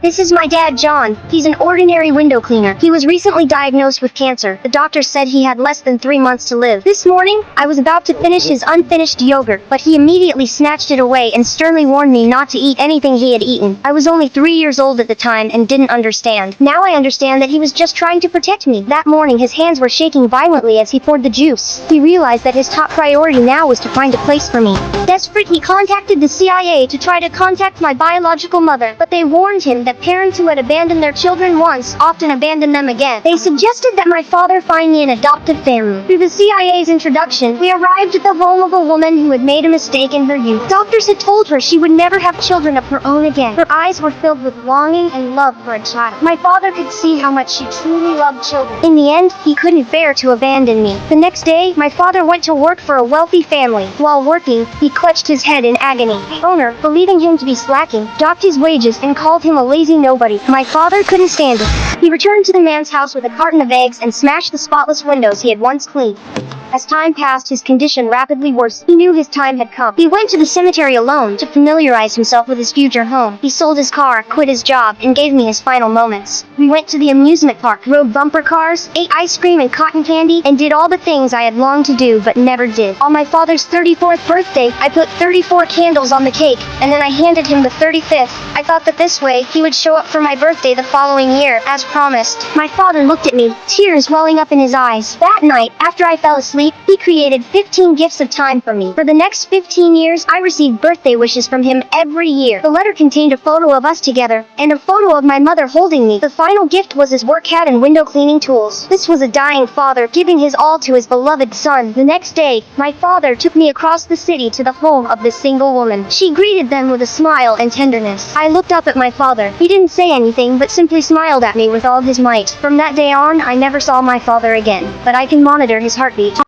This is my dad, John. He's an ordinary window cleaner. He was recently diagnosed with cancer. The doctor said he had less than 3 months to live. This morning, I was about to finish his unfinished yogurt, but he immediately snatched it away and sternly warned me not to eat anything he had eaten. I was only 3 years old at the time and didn't understand. Now I understand that he was just trying to protect me. That morning, his hands were shaking violently as he poured the juice. He realized that his top priority now was to find a place for me. Desperate, he contacted the CIA to try to contact my biological mother, but they warned him that parents who had abandoned their children once often abandon them again. They suggested that my father find me an adoptive family. Through the CIA's introduction, we arrived at the home of a woman who had made a mistake in her youth. Doctors had told her she would never have children of her own again. Her eyes were filled with longing and love for a child. My father could see how much she truly loved children. In the end, he couldn't bear to abandon me. The next day, my father went to work for a wealthy family. While working, he clutched his head in agony. The owner, believing him to be slacking, docked his wages and called him a lazy nobody. My father couldn't stand it. He returned to the man's house with a carton of eggs and smashed the spotless windows he had once cleaned. As time passed, his condition rapidly worsened. He knew his time had come. He went to the cemetery alone to familiarize himself with his future home. He sold his car, quit his job, and gave me his final moments. We went to the amusement park, rode bumper cars, ate ice cream and cotton candy, and did all the things I had longed to do but never did. On my father's 34th birthday, I put 34 candles on the cake, and then I handed him the 35th. I thought that this way, he would show up for my birthday the following year, as promised. My father looked at me, tears welling up in his eyes. That night, after I fell asleep, he created 15 gifts of time for me. For the next 15 years, I received birthday wishes from him every year. The letter contained a photo of us together, and a photo of my mother holding me. The final gift was his work hat and window cleaning tools. This was a dying father giving his all to his beloved son. The next day, my father took me across the city to the home of this single woman. She greeted them with a smile and tenderness. I looked up at my father. He didn't say anything, but simply smiled at me with all his might. From that day on, I never saw my father again, but I can monitor his heartbeat.